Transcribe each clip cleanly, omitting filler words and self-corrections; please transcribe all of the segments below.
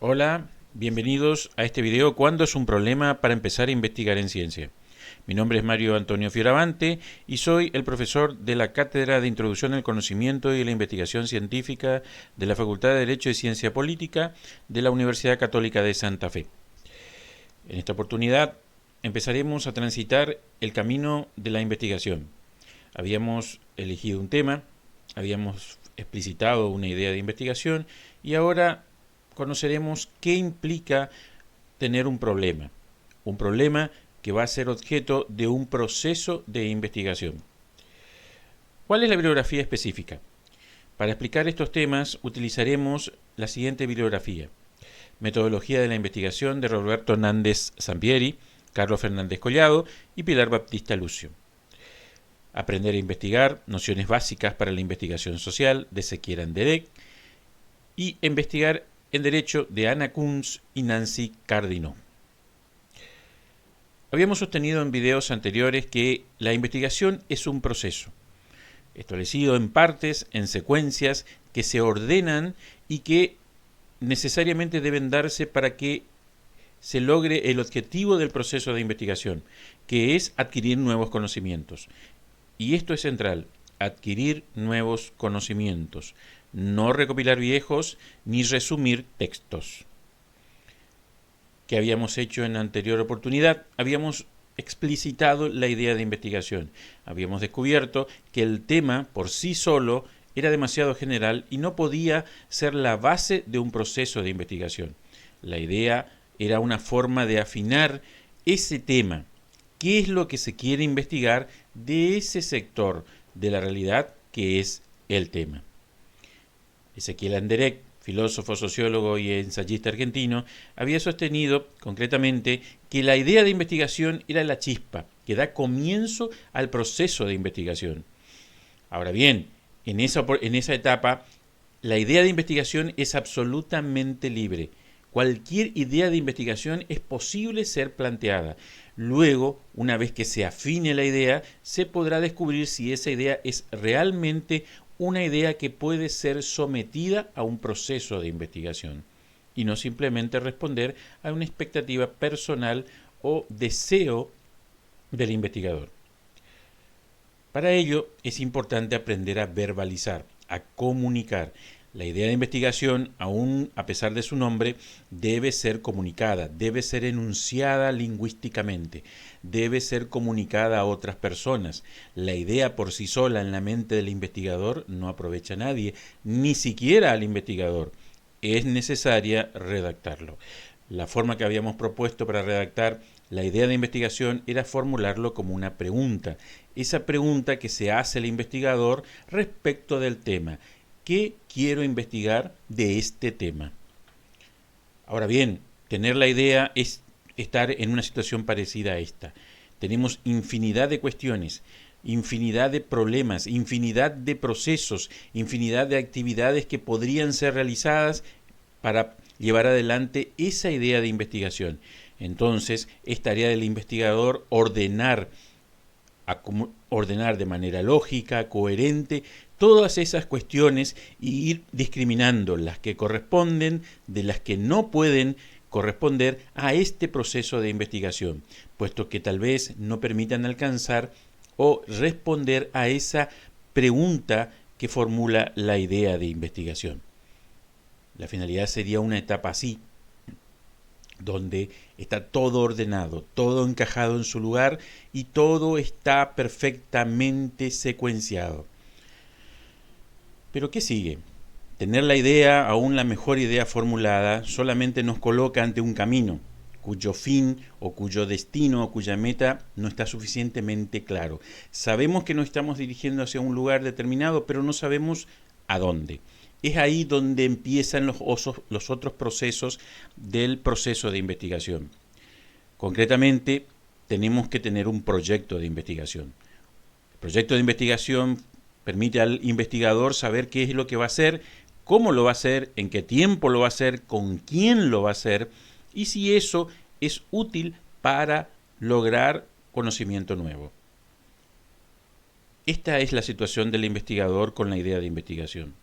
Hola, bienvenidos a este video ¿Cuándo es un problema para empezar a investigar en ciencia? Mi nombre es Mario Antonio Fioravante y soy el profesor de la Cátedra de Introducción al Conocimiento y la Investigación Científica de la Facultad de Derecho y Ciencia Política de la Universidad Católica de Santa Fe. En esta oportunidad empezaremos a transitar el camino de la investigación. Habíamos elegido un tema, habíamos explicitado una idea de investigación y ahora conoceremos qué implica tener un problema que va a ser objeto de un proceso de investigación. ¿Cuál es la bibliografía específica? Para explicar estos temas utilizaremos la siguiente bibliografía: Metodología de la investigación de Roberto Hernández Sampieri, Carlos Fernández Collado y Pilar Baptista Lucio. Aprender a investigar, nociones básicas para la investigación social, de Ezequiel Anderegg, y Investigar en Derecho, de Ana Kunz y Nancy Cardinó. Habíamos sostenido en videos anteriores que la investigación es un proceso, establecido en partes, en secuencias, que se ordenan y que necesariamente deben darse para que se logre el objetivo del proceso de investigación, que es adquirir nuevos conocimientos. Y esto es central: adquirir nuevos conocimientos, no recopilar viejos ni resumir textos. ¿Qué habíamos hecho en la anterior oportunidad? Habíamos explicitado la idea de investigación. Habíamos descubierto que el tema por sí solo era demasiado general y no podía ser la base de un proceso de investigación. La idea era una forma de afinar ese tema. ¿Qué es lo que se quiere investigar de ese sector de la realidad que es el tema? Ezequiel Anderegg, filósofo, sociólogo y ensayista argentino, había sostenido concretamente que la idea de investigación era la chispa que da comienzo al proceso de investigación. Ahora bien, en esa etapa, la idea de investigación es absolutamente libre. Cualquier idea de investigación es posible ser planteada. Luego, una vez que se afine la idea, se podrá descubrir si esa idea es realmente una idea que puede ser sometida a un proceso de investigación y no simplemente responder a una expectativa personal o deseo del investigador. Para ello es importante aprender a verbalizar, a comunicar. La idea de investigación, aún a pesar de su nombre, debe ser comunicada, debe ser enunciada lingüísticamente, debe ser comunicada a otras personas. La idea por sí sola en la mente del investigador no aprovecha a nadie, ni siquiera al investigador. Es necesaria redactarlo. La forma que habíamos propuesto para redactar la idea de investigación era formularlo como una pregunta. Esa pregunta que se hace el investigador respecto del tema. ¿Qué quiero investigar de este tema? Ahora bien, tener la idea es estar en una situación parecida a esta. Tenemos infinidad de cuestiones, infinidad de problemas, infinidad de procesos, infinidad de actividades que podrían ser realizadas para llevar adelante esa idea de investigación. Entonces, es tarea del investigador ordenar de manera lógica, coherente, todas esas cuestiones y ir discriminando las que corresponden de las que no pueden corresponder a este proceso de investigación, puesto que tal vez no permitan alcanzar o responder a esa pregunta que formula la idea de investigación. La finalidad sería una etapa así, donde está todo ordenado, todo encajado en su lugar y todo está perfectamente secuenciado. Pero ¿qué sigue? Tener la idea, aún la mejor idea formulada, solamente nos coloca ante un camino, cuyo fin o cuyo destino o cuya meta no está suficientemente claro. Sabemos que nos estamos dirigiendo hacia un lugar determinado, pero no sabemos a dónde. Es ahí donde empiezan los otros procesos del proceso de investigación. Concretamente, tenemos que tener un proyecto de investigación. El proyecto de investigación permite al investigador saber qué es lo que va a hacer, cómo lo va a hacer, en qué tiempo lo va a hacer, con quién lo va a hacer y si eso es útil para lograr conocimiento nuevo. Esta es la situación del investigador con la idea de investigación.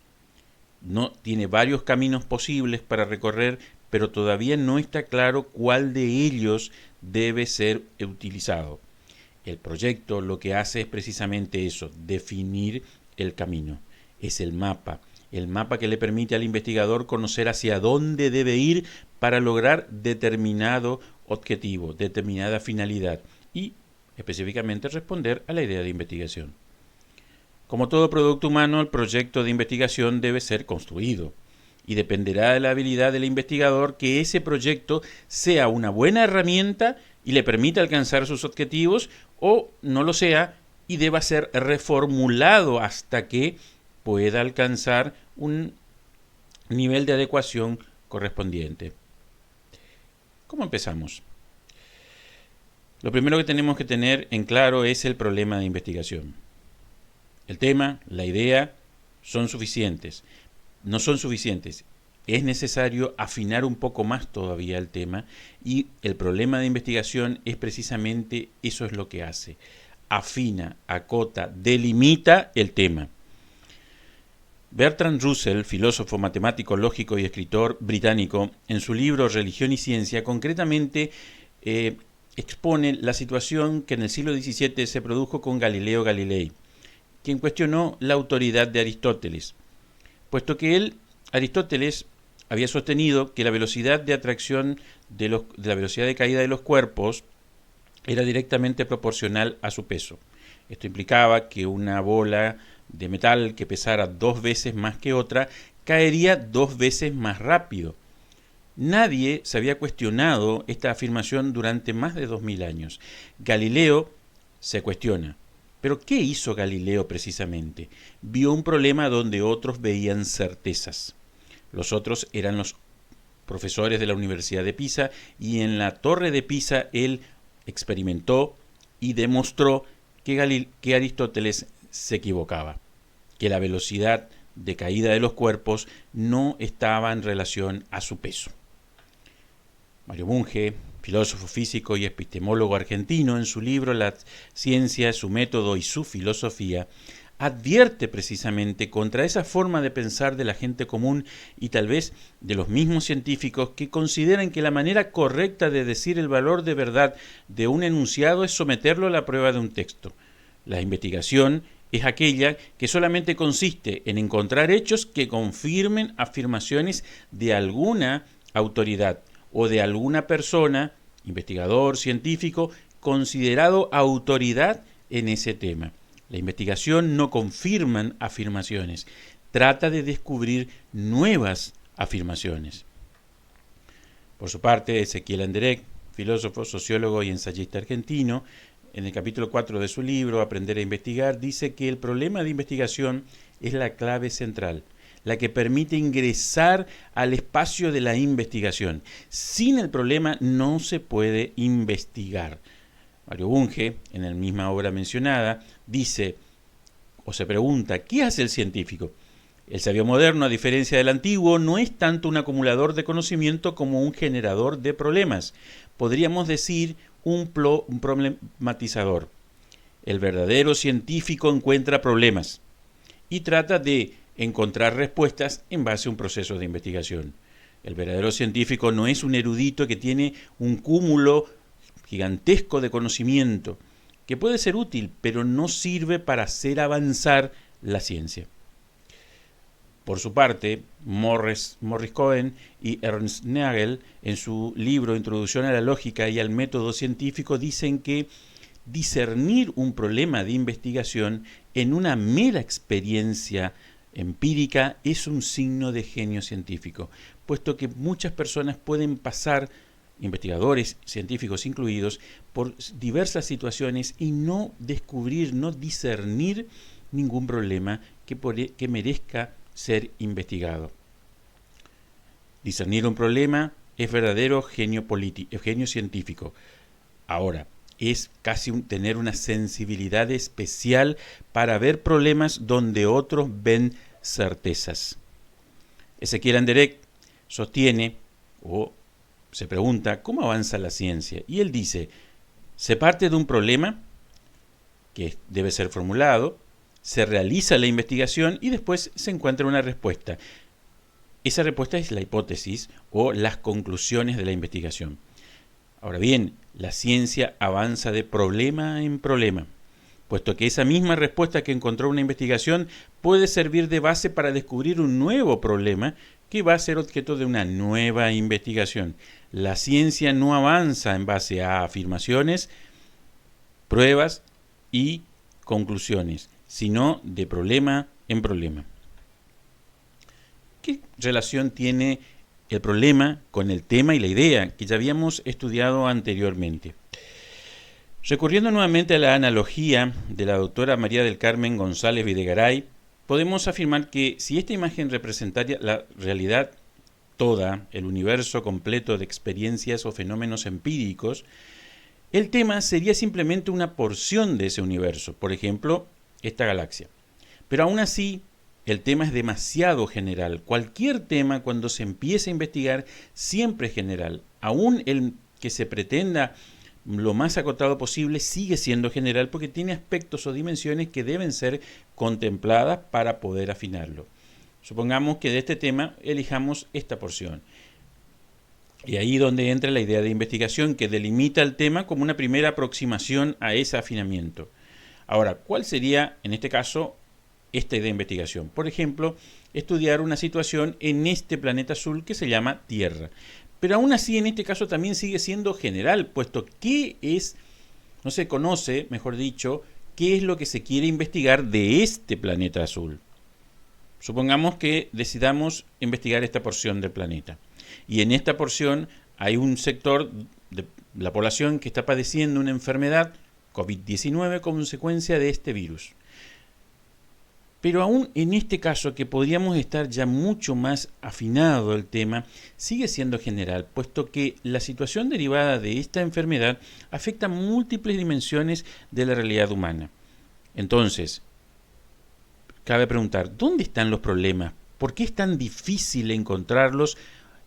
No tiene varios caminos posibles para recorrer, pero todavía no está claro cuál de ellos debe ser utilizado. El proyecto lo que hace es precisamente eso, definir el camino. Es el mapa que le permite al investigador conocer hacia dónde debe ir para lograr determinado objetivo, determinada finalidad y específicamente responder a la idea de investigación. Como todo producto humano, el proyecto de investigación debe ser construido y dependerá de la habilidad del investigador que ese proyecto sea una buena herramienta y le permita alcanzar sus objetivos o no lo sea y deba ser reformulado hasta que pueda alcanzar un nivel de adecuación correspondiente. ¿Cómo empezamos? Lo primero que tenemos que tener en claro es el problema de investigación. El tema, la idea, son suficientes. No son suficientes. Es necesario afinar un poco más todavía el tema y el problema de investigación es precisamente eso es lo que hace. Afina, acota, delimita el tema. Bertrand Russell, filósofo, matemático, lógico y escritor británico, en su libro Religión y Ciencia, concretamente expone la situación que en el siglo XVII se produjo con Galileo Galilei, quien cuestionó la autoridad de Aristóteles, puesto que Aristóteles, había sostenido que la velocidad de atracción de la velocidad de caída de los cuerpos era directamente proporcional a su peso. Esto implicaba que una bola de metal que pesara 2 veces más que otra caería 2 veces más rápido. Nadie se había cuestionado esta afirmación durante más de 2000 años. Galileo se cuestiona. ¿Pero qué hizo Galileo precisamente? Vio un problema donde otros veían certezas. Los otros eran los profesores de la Universidad de Pisa y en la Torre de Pisa él experimentó y demostró que Aristóteles se equivocaba, que la velocidad de caída de los cuerpos no estaba en relación a su peso. Mario Bunge, filósofo físico y epistemólogo argentino, en su libro La ciencia, su método y su filosofía, advierte precisamente contra esa forma de pensar de la gente común y tal vez de los mismos científicos que consideran que la manera correcta de decir el valor de verdad de un enunciado es someterlo a la prueba de un texto. La investigación es aquella que solamente consiste en encontrar hechos que confirmen afirmaciones de alguna autoridad o de alguna persona, investigador, científico, considerado autoridad en ese tema. La investigación no confirma afirmaciones, trata de descubrir nuevas afirmaciones. Por su parte, Ezequiel Anderegg, filósofo, sociólogo y ensayista argentino, en el capítulo 4 de su libro, Aprender a investigar, dice que el problema de investigación es la clave central, la que permite ingresar al espacio de la investigación. Sin el problema no se puede investigar. Mario Bunge, en la misma obra mencionada, dice o se pregunta, ¿qué hace el científico? El sabio moderno, a diferencia del antiguo, no es tanto un acumulador de conocimiento como un generador de problemas. Podríamos decir un problematizador. El verdadero científico encuentra problemas y trata de encontrar respuestas en base a un proceso de investigación. El verdadero científico no es un erudito que tiene un cúmulo gigantesco de conocimiento, que puede ser útil, pero no sirve para hacer avanzar la ciencia. Por su parte, Morris Cohen y Ernst Nagel, en su libro Introducción a la Lógica y al Método Científico, dicen que discernir un problema de investigación en una mera experiencia empírica es un signo de genio científico, puesto que muchas personas pueden pasar, investigadores científicos incluidos, por diversas situaciones y no descubrir, no discernir ningún problema que merezca ser investigado. Discernir un problema es verdadero genio científico. Ahora, es casi tener una sensibilidad especial para ver problemas donde otros ven certezas. Ezequiel Anderegg sostiene o se pregunta cómo avanza la ciencia y él dice, se parte de un problema que debe ser formulado, se realiza la investigación y después se encuentra una respuesta. Esa respuesta es la hipótesis o las conclusiones de la investigación. Ahora bien, la ciencia avanza de problema en problema, puesto que esa misma respuesta que encontró una investigación puede servir de base para descubrir un nuevo problema que va a ser objeto de una nueva investigación. La ciencia no avanza en base a afirmaciones, pruebas y conclusiones, sino de problema en problema. ¿Qué relación tiene el problema con el tema y la idea que ya habíamos estudiado anteriormente? Recurriendo nuevamente a la analogía de la doctora María del Carmen González Videgaray, podemos afirmar que si esta imagen representara la realidad toda, el universo completo de experiencias o fenómenos empíricos, el tema sería simplemente una porción de ese universo, por ejemplo, esta galaxia. Pero aún así, el tema es demasiado general. Cualquier tema, cuando se empieza a investigar, siempre es general. Aún el que se pretenda lo más acotado posible sigue siendo general porque tiene aspectos o dimensiones que deben ser contempladas para poder afinarlo. Supongamos que de este tema elijamos esta porción. Y ahí donde entra la idea de investigación que delimita el tema como una primera aproximación a ese afinamiento. Ahora, ¿cuál sería, en este caso, esta idea de investigación? Por ejemplo, estudiar una situación en este planeta azul que se llama Tierra. Pero aún así, en este caso también sigue siendo general, puesto que no se conoce, mejor dicho, qué es lo que se quiere investigar de este planeta azul. Supongamos que decidamos investigar esta porción del planeta. Y en esta porción hay un sector de la población que está padeciendo una enfermedad, COVID-19, consecuencia de este virus. Pero aún en este caso, que podríamos estar ya mucho más afinado el tema, sigue siendo general, puesto que la situación derivada de esta enfermedad afecta múltiples dimensiones de la realidad humana. Entonces, cabe preguntar, ¿dónde están los problemas? ¿Por qué es tan difícil encontrarlos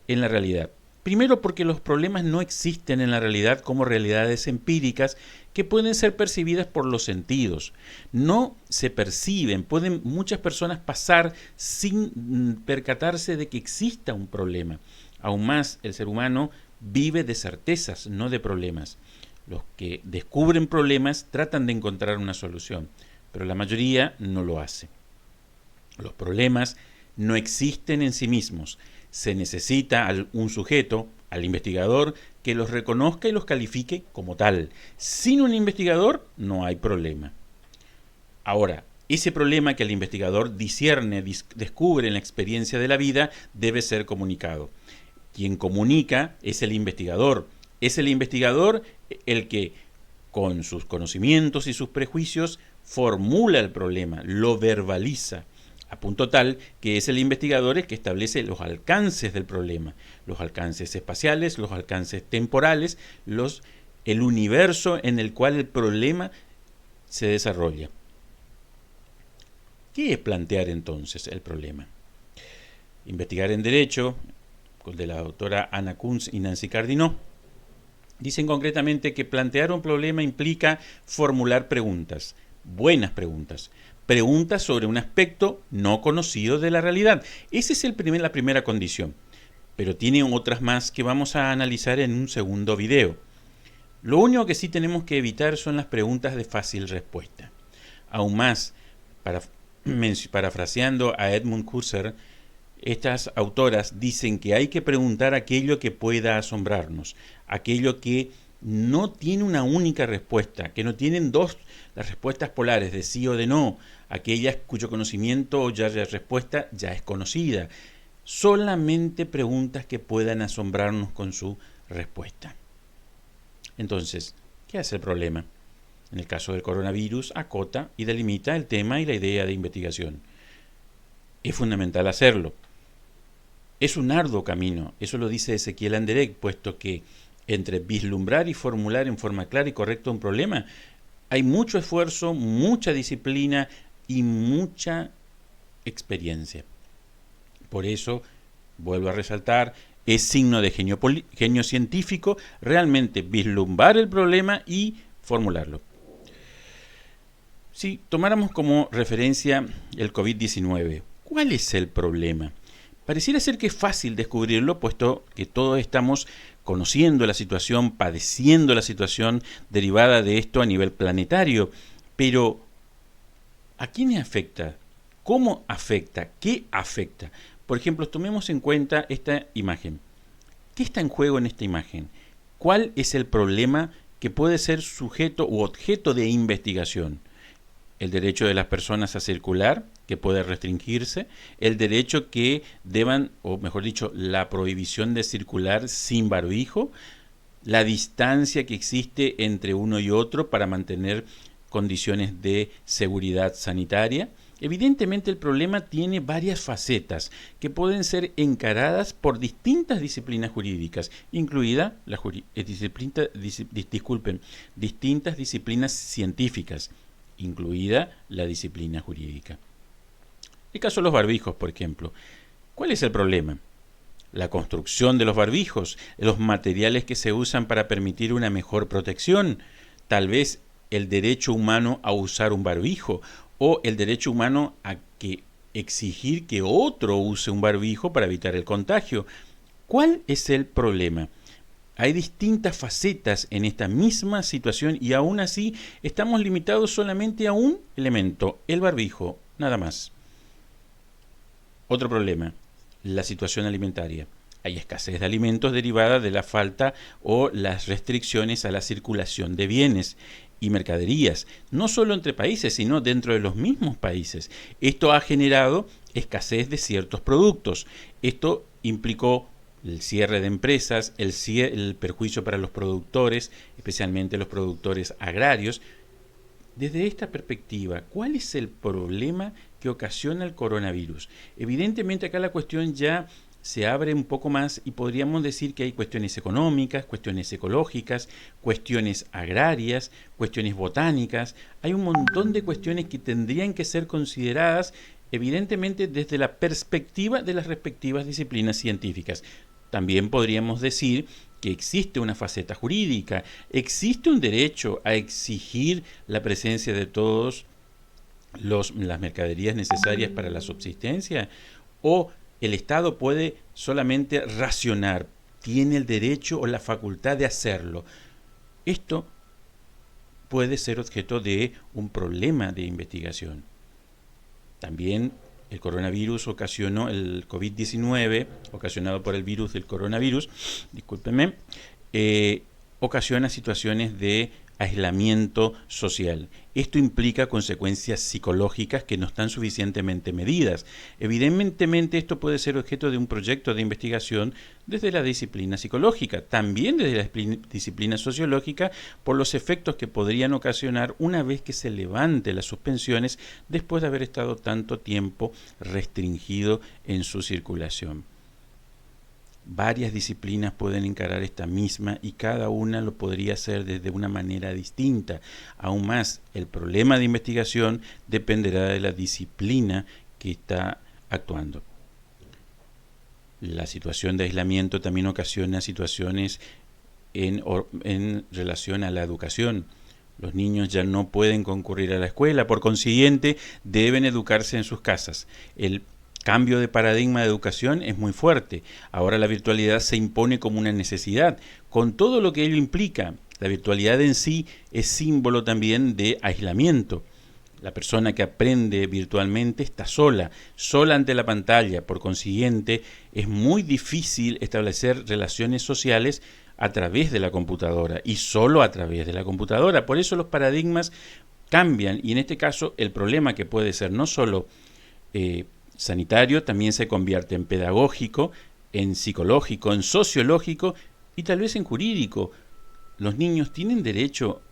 en la realidad? Primero, porque los problemas no existen en la realidad como realidades empíricas que pueden ser percibidas por los sentidos. No se perciben, pueden muchas personas pasar sin percatarse de que exista un problema. Aún más, el ser humano vive de certezas, no de problemas. Los que descubren problemas tratan de encontrar una solución, pero la mayoría no lo hace. Los problemas no existen en sí mismos. Se necesita un sujeto, al investigador, que los reconozca y los califique como tal. Sin un investigador no hay problema. Ahora, ese problema que el investigador discierne, descubre en la experiencia de la vida, debe ser comunicado. Quien comunica es el investigador. Es el investigador el que, con sus conocimientos y sus prejuicios, formula el problema, lo verbaliza, a punto tal que es el investigador el que establece los alcances del problema, los alcances espaciales, los alcances temporales, el universo en el cual el problema se desarrolla. ¿Qué es plantear entonces el problema? Investigar en Derecho, de la doctora Ana Kunz y Nancy Cardinó, dicen concretamente que plantear un problema implica formular preguntas, buenas preguntas, preguntas sobre un aspecto no conocido de la realidad. Esa es la primera condición, pero tiene otras más que vamos a analizar en un segundo video. Lo único que sí tenemos que evitar son las preguntas de fácil respuesta. Aún más, parafraseando a Edmund Husserl, estas autoras dicen que hay que preguntar aquello que pueda asombrarnos, aquello que no tiene una única respuesta, que no tienen las respuestas polares de sí o de no, aquellas cuyo conocimiento o ya la respuesta ya es conocida. Solamente preguntas que puedan asombrarnos con su respuesta. Entonces, ¿qué hace el problema? En el caso del coronavirus, acota y delimita el tema y la idea de investigación. Es fundamental hacerlo. Es un arduo camino, eso lo dice Ezequiel Anderegg, puesto que entre vislumbrar y formular en forma clara y correcta un problema, hay mucho esfuerzo, mucha disciplina y mucha experiencia. Por eso, vuelvo a resaltar, es signo de genio científico realmente vislumbrar el problema y formularlo. Si tomáramos como referencia el COVID-19, ¿cuál es el problema? Pareciera ser que es fácil descubrirlo, puesto que todos estamos conociendo la situación, padeciendo la situación derivada de esto a nivel planetario. Pero, ¿a quiénes afecta? ¿Cómo afecta? ¿Qué afecta? Por ejemplo, tomemos en cuenta esta imagen. ¿Qué está en juego en esta imagen? ¿Cuál es el problema que puede ser sujeto u objeto de investigación? El derecho de las personas a circular, que puede restringirse, el derecho que deban, o mejor dicho, la prohibición de circular sin barbijo, la distancia que existe entre uno y otro para mantener condiciones de seguridad sanitaria. Evidentemente el problema tiene varias facetas que pueden ser encaradas por distintas disciplinas jurídicas, incluida distintas disciplinas científicas, incluida la disciplina jurídica. El caso de los barbijos, por ejemplo. ¿Cuál es el problema? La construcción de los barbijos, los materiales que se usan para permitir una mejor protección, tal vez el derecho humano a usar un barbijo o el derecho humano a exigir que otro use un barbijo para evitar el contagio. ¿Cuál es el problema? Hay distintas facetas en esta misma situación y aún así estamos limitados solamente a un elemento, el barbijo, nada más. Otro problema, la situación alimentaria. Hay escasez de alimentos derivada de la falta o las restricciones a la circulación de bienes y mercaderías, no solo entre países, sino dentro de los mismos países. Esto ha generado escasez de ciertos productos. Esto implicó el cierre de empresas, el perjuicio para los productores, especialmente los productores agrarios. Desde esta perspectiva, ¿cuál es el problema que ocasiona el coronavirus? Evidentemente acá la cuestión ya se abre un poco más y podríamos decir que hay cuestiones económicas, cuestiones ecológicas, cuestiones agrarias, cuestiones botánicas. Hay un montón de cuestiones que tendrían que ser consideradas evidentemente desde la perspectiva de las respectivas disciplinas científicas. También podríamos decir que existe una faceta jurídica, existe un derecho a exigir la presencia de todas las mercaderías necesarias para la subsistencia, o el Estado puede solamente racionar, tiene el derecho o la facultad de hacerlo. Esto puede ser objeto de un problema de investigación. También el coronavirus ocasionó, el COVID-19, ocasionado por el virus del coronavirus, discúlpenme, ocasiona situaciones de aislamiento social. Esto implica consecuencias psicológicas que no están suficientemente medidas. Evidentemente esto puede ser objeto de un proyecto de investigación desde la disciplina psicológica, también desde la disciplina sociológica, por los efectos que podrían ocasionar una vez que se levante las suspensiones después de haber estado tanto tiempo restringido en su circulación. Varias disciplinas pueden encarar esta misma y cada una lo podría hacer desde una manera distinta. Aún más, el problema de investigación dependerá de la disciplina que está actuando. La situación de aislamiento también ocasiona situaciones en relación a la educación. Los niños ya no pueden concurrir a la escuela, por consiguiente, deben educarse en sus casas. El cambio de paradigma de educación es muy fuerte. Ahora la virtualidad se impone como una necesidad, con todo lo que ello implica. La virtualidad en sí es símbolo también de aislamiento. La persona que aprende virtualmente está sola ante la pantalla. Por consiguiente, es muy difícil establecer relaciones sociales a través de la computadora y solo a través de la computadora. Por eso los paradigmas cambian y en este caso el problema que puede ser no solo sanitario, también se convierte en pedagógico, en psicológico, en sociológico y tal vez en jurídico. Los niños tienen derecho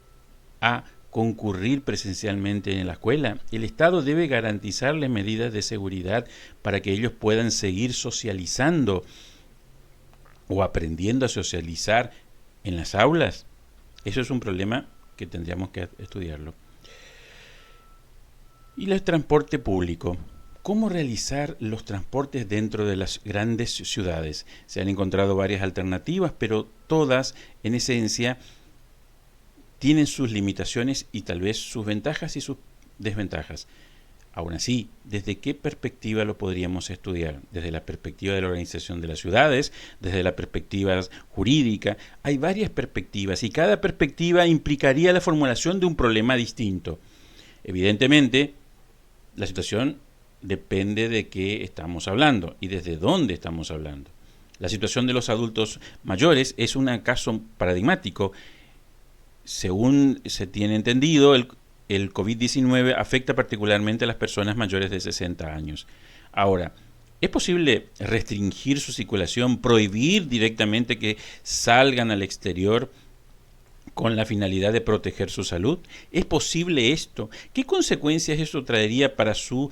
a concurrir presencialmente en la escuela. El Estado debe garantizarles medidas de seguridad para que ellos puedan seguir socializando o aprendiendo a socializar en las aulas. Eso es un problema que tendríamos que estudiarlo. Y el transporte público. ¿Cómo realizar los transportes dentro de las grandes ciudades? Se han encontrado varias alternativas, pero todas, en esencia, tienen sus limitaciones y tal vez sus ventajas y sus desventajas. Aún así, ¿desde qué perspectiva lo podríamos estudiar? Desde la perspectiva de la organización de las ciudades, desde la perspectiva jurídica. Hay varias perspectivas y cada perspectiva implicaría la formulación de un problema distinto. Evidentemente, la situación depende de qué estamos hablando y desde dónde estamos hablando. La situación de los adultos mayores es un caso paradigmático. Según se tiene entendido, el COVID-19 afecta particularmente a las personas mayores de 60 años. Ahora, ¿es posible restringir su circulación, prohibir directamente que salgan al exterior con la finalidad de proteger su salud? ¿Es posible esto? ¿Qué consecuencias eso traería para su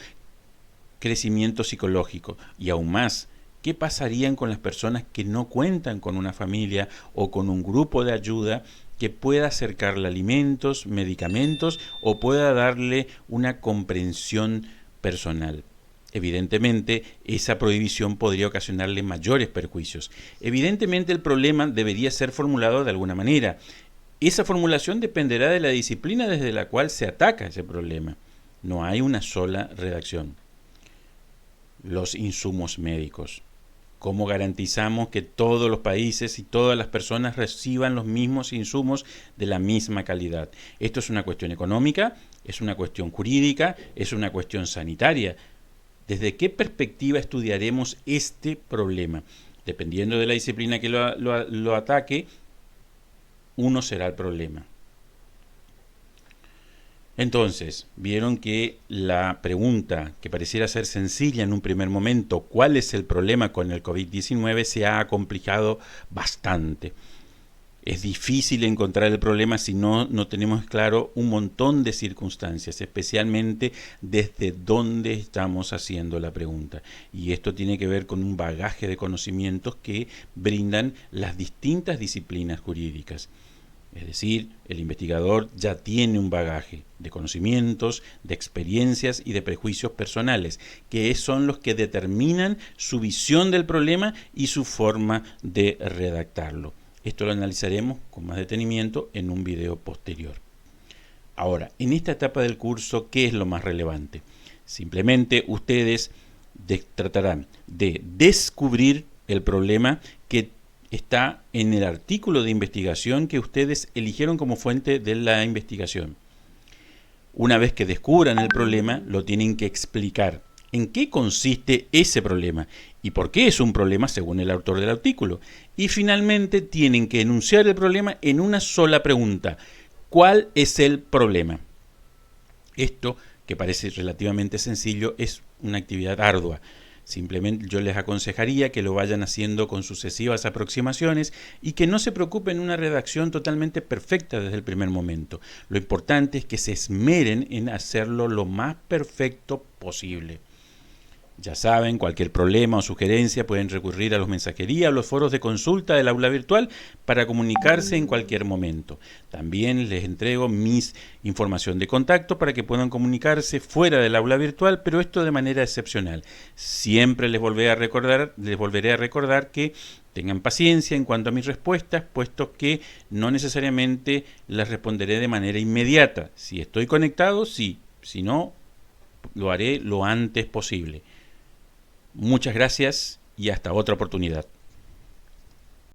crecimiento psicológico? Y aún más, ¿qué pasarían con las personas que no cuentan con una familia o con un grupo de ayuda que pueda acercarle alimentos, medicamentos o pueda darle una comprensión personal? Evidentemente, esa prohibición podría ocasionarle mayores perjuicios. Evidentemente, el problema debería ser formulado de alguna manera. Esa formulación dependerá de la disciplina desde la cual se ataca ese problema. No hay una sola redacción. Los insumos médicos. ¿Cómo garantizamos que todos los países y todas las personas reciban los mismos insumos de la misma calidad? Esto es una cuestión económica, es una cuestión jurídica, es una cuestión sanitaria. ¿Desde qué perspectiva estudiaremos este problema? Dependiendo de la disciplina que lo ataque, uno será el problema. Entonces, vieron que la pregunta, que pareciera ser sencilla en un primer momento, ¿cuál es el problema con el COVID-19?, se ha complicado bastante. Es difícil encontrar el problema si no tenemos claro un montón de circunstancias, especialmente desde dónde estamos haciendo la pregunta. Y esto tiene que ver con un bagaje de conocimientos que brindan las distintas disciplinas jurídicas. Es decir, el investigador ya tiene un bagaje de conocimientos, de experiencias y de prejuicios personales, que son los que determinan su visión del problema y su forma de redactarlo. Esto lo analizaremos con más detenimiento en un video posterior. Ahora, en esta etapa del curso, ¿qué es lo más relevante? Simplemente ustedes tratarán de descubrir el problema que está en el artículo de investigación que ustedes eligieron como fuente de la investigación. Una vez que descubran el problema, lo tienen que explicar. ¿En qué consiste ese problema? ¿Y por qué es un problema según el autor del artículo? Y finalmente tienen que enunciar el problema en una sola pregunta. ¿Cuál es el problema? Esto, que parece relativamente sencillo, es una actividad ardua. Simplemente yo les aconsejaría que lo vayan haciendo con sucesivas aproximaciones y que no se preocupen en una redacción totalmente perfecta desde el primer momento. Lo importante es que se esmeren en hacerlo lo más perfecto posible. Ya saben, cualquier problema o sugerencia pueden recurrir a los mensajerías o los foros de consulta del aula virtual para comunicarse en cualquier momento. También les entrego mis información de contacto para que puedan comunicarse fuera del aula virtual, pero esto de manera excepcional. Siempre les volveré a recordar que tengan paciencia en cuanto a mis respuestas, puesto que no necesariamente las responderé de manera inmediata. Si estoy conectado, sí. Si no, lo haré lo antes posible. Muchas gracias y hasta otra oportunidad.